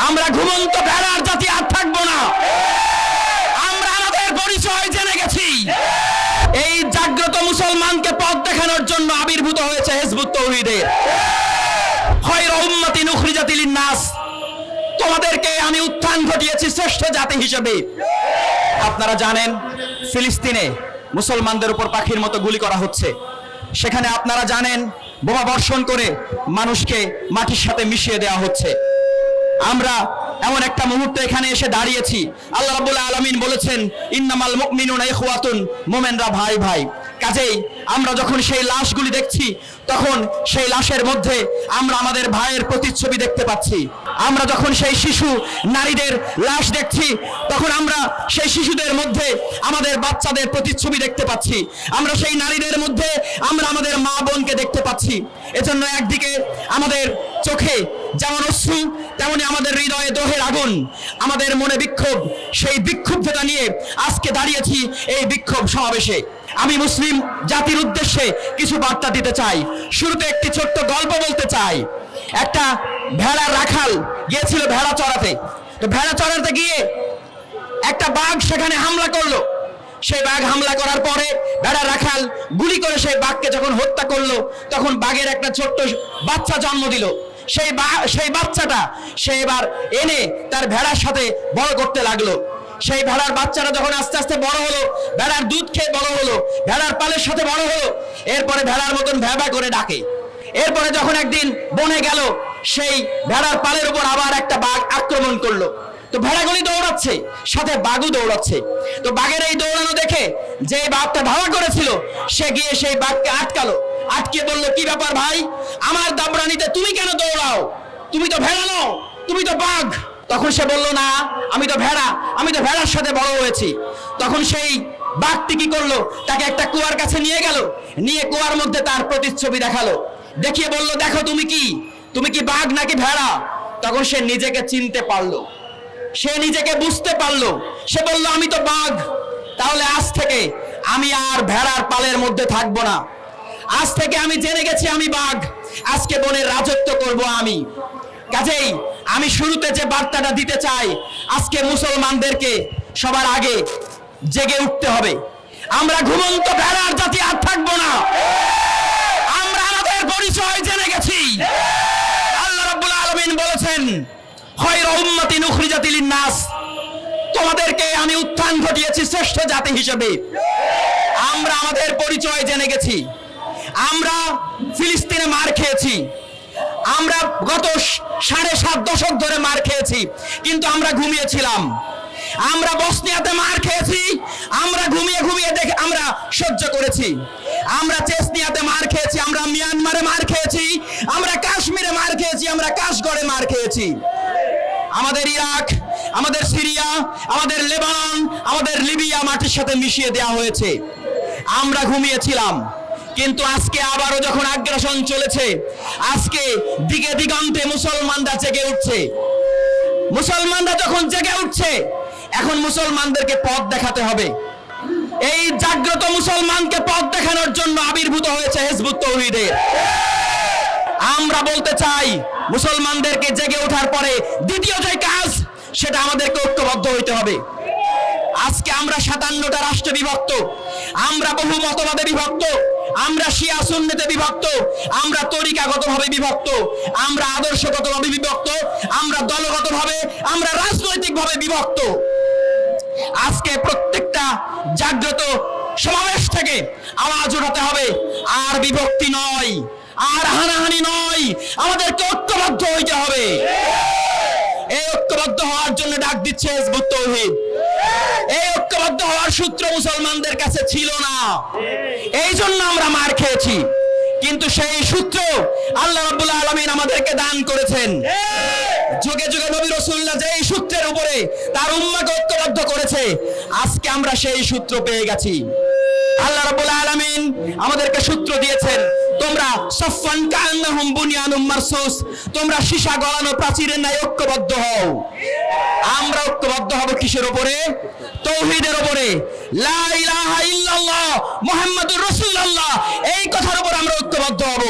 আমরা ঘুমন্ত ভেড়ার জাতি আর থাকবো না। আমরা আমাদের পরিচয় জেনে গেছি। এই জাগ্রত মুসলমানকে পথ দেখানোর জন্য আবির্ভূত হয়েছে হিজবুত তাওহীদের খায়রু উম্মাতিন উখরিজাত লিন-নাস। তোমাদেরকে আমি উত্থান ঘটিয়েছি শ্রেষ্ঠ জাতি হিসেবে। আপনারা জানেন ফিলিস্তিনে মুসলমানদের উপর পাখির মতো গুলি করা হচ্ছে। সেখানে আপনারা জানেন বোমা বর্ষণ করে মানুষকে মাটির সাথে মিশিয়ে দেওয়া হচ্ছে। আমরা এমন একটা মুহূর্তে এখানে এসে দাঁড়িয়েছি। আল্লাহ রাব্বুল আলামিন বলেছেন ইন্নামাল মুমিনুনা ইখওয়াতুন, মুমিনরা ভাই ভাই। কাজেই আমরা যখন সেই লাশগুলি দেখছি তখন সেই লাশের মধ্যে আমরা আমাদের ভাইয়ের প্রতিচ্ছবি দেখতে পাচ্ছি। আমরা যখন সেই শিশু নারীদের লাশ দেখছি তখন আমরা সেই শিশুদের মধ্যে আমাদের বাচ্চাদের প্রতিচ্ছবি দেখতে পাচ্ছি। আমরা সেই নারীদের মধ্যে আমরা আমাদের মা বোনকে দেখতে পাচ্ছি। এজন্য একদিকে আমাদের চোখে যেমন অশ্রু তেমনি আমাদের হৃদয়ে দোহের আগুন, আমাদের মনে বিক্ষোভ। সেই বিক্ষুব্ধতা নিয়ে আজকে দাঁড়িয়েছি এই বিক্ষোভ সমাবেশে। আমি মুসলিম জাতির উদ্দেশ্যে কিছু বার্তা দিতে চাই। শুরুতে একটি ছোট্ট গল্প বলতে চাই। একটা ভেড়ার রাখাল গিয়েছিল ভেড়া চড়াতে। তো ভেড়া চড়াতে গিয়ে একটা বাঘ সেখানে হামলা করলো। সেই বাঘ হামলা করার পরে ভেড়ার রাখাল গুলি করে সেই বাঘকে যখন হত্যা করলো তখন বাঘের একটা ছোট্ট বাচ্চা জন্ম দিল। সেই বাচ্চাটা সে এবার এনে তার ভেড়ার সাথে বড় করতে লাগলো। সেই ভেড়ার বাচ্চাটা যখন আস্তে আস্তে বড় হলো, ভেড়ার দুধ খেয়ে বড় হলো, ভেড়ার পালের সাথে বড় হলো, এরপরে ভেড়ার মতন ভ্যাবা করে ডাকে। এরপরে যখন একদিন বনে গেল, সেই ভেড়ার পালের উপর আবার একটা বাঘ আক্রমণ করলো। তো ভেড়াগুলি দৌড়াচ্ছে, সাথে বাঘও দৌড়াচ্ছে। তো বাঘের এই দৌড়ানো দেখে যে বাঘটা ধাওয়া করেছিল সে গিয়ে সেই বাঘকে আটকালো। আটকে বলল, কি ব্যাপার ভাই, আমার দাবরানিতে তুমি কেন দৌড়াও? তুমি তো ভেড়া নও, তুমি তো বাঘ। তখন সে বলল, না আমি তো ভেড়া, আমি তো ভেড়ার সাথে বড় হয়েছি। তখন সেই বাঘটি কি করলো, তাকে একটা কুয়ার কাছে নিয়ে গেল, নিয়ে কুয়ার মধ্যে তার প্রতিচ্ছবি দেখালো। দেখিয়ে বলল, দেখো তুমি কি বাঘ নাকি ভেড়া? তখন সে নিজেকে চিনতে পারলো, সে নিজেকে বুঝতে পারলো। সে বলল, আমি তো বাঘ। তাহলে আজ থেকে আমি আর ভেড়ার পালের মধ্যে থাকবো না। আজ থেকে আমি জেনে গেছি আমি বাঘ। আজকে বনের রাজত্ব করব আমি। কাজেই আমি শুরুতে যে বার্তাটা দিতে চাই, আজকে মুসলমানদেরকে সবার আগে জেগে উঠতে হবে। আমরা ঘুমন্ত ভেড়ার জাতি আর থাকবো না। আমরা আমাদের পরিচয় জেনে গেছি। আল্লাহ রাব্বুল আলামিন বলেছেন খায়রু উম্মাতিন উখরিজাত লিন-নাস। তোমাদেরকে আমি উত্থান ঘটিয়েছি শ্রেষ্ঠ জাতি হিসেবে। আমরা আমাদের পরিচয় জেনে গেছি। আমরা ফিলিস্তিনে মার খেয়েছি, আমরা গত 7.5 দশক ধরে মার খেয়েছি, কিন্তু আমরা ঘুমিয়েছিলাম। আমরা বসনিয়াতে মার খেয়েছি, আমরা ঘুমিয়ে ঘুমিয়ে দেখে আমরা সহ্য করেছি। আমরা চেচনিয়াতে মার খেয়েছি, আমরা মিয়ানমারে মার খেয়েছি, আমরা কাশ্মীরে মার খেয়েছি, আমরা কাশগড়ে মার খেয়েছি। আমাদের ইরাক, আমাদের সিরিয়া, আমাদের লেবানন, আমাদের লিবিয়া মাটির সাথে মিশিয়ে দেওয়া হয়েছে। আমরা ঘুমিয়েছিলাম, কিন্তু আজকে আবারও যখন আগ্রাসন চলেছে, আজকে দিকে দিগন্তে মুসলমানরা জেগে উঠছে। মুসলমানরা যখন জেগে উঠছে, এখন মুসলমানদেরকে পথ দেখাতে হবে। এই জাগ্রত মুসলমানকে পথ দেখানোর জন্য আবির্ভূত হয়েছে হিজবুত তাওহীদের। আমরা বলতে চাই, মুসলমানদেরকে জেগে ওঠার পরে দ্বিতীয় যে কাজ, সেটা আমাদেরকে ঐক্যবদ্ধ হইতে হবে। আজকে আমরা 57টা রাষ্ট্রে বিভক্ত, আমরা বহু মতবাদে বিভক্ত, আমরা শিয়া সুন্নিতে বিভক্ত, আমরা তরিকাগতভাবে বিভক্ত, আমরা আদর্শগতভাবে বিভক্ত, আমরা দলগতভাবে, আমরা রাজনৈতিকভাবে বিভক্ত। আজকে প্রত্যেকটা জাগ্রত সমাবেশ থেকে আওয়াজ উঠাতে হবে, আর বিভক্তি নয়, আর হানাহানি নয়, আমাদেরকে ঐক্যবদ্ধ হইতে হবে। এই ঐক্যবদ্ধ হওয়ার জন্য ডাক দিচ্ছে হিজবুত তাওহীদ। এই ঐক্যবদ্ধ হওয়ার সূত্র মুসলমানদের কাছে ছিল না, এই জন্য আমরা মার খেয়েছি। কিন্তু সেই সূত্র আল্লাহ রাব্বুল আলামিন আমাদেরকে দান করেছেন। যুগে যুগে নবী রাসূলুল্লাহ যেই সূত্রের উপরে তার উম্মাহকে ঐক্যবদ্ধ করেছে, আজকে আমরা সেই সূত্র পেয়ে গেছি। আল্লাহ রাব্বুল আলামিন আমাদেরকে সূত্র দিয়েছেন, তোমরা সাফফান কান্নাহুম বুনিয়ানুম মারসুস, তোমরা সীসা গলানো প্রাচীরের ন্যায় ঐক্যবদ্ধ হও। আমরা ঐক্যবদ্ধ হব কিসের উপরে? তাওহীদের উপরে। লা ইলাহা ইল্লাল্লাহ মুহাম্মাদুর রাসূলুল্লাহ, এই কথার উপর আমরা ঐক্যবদ্ধ হব।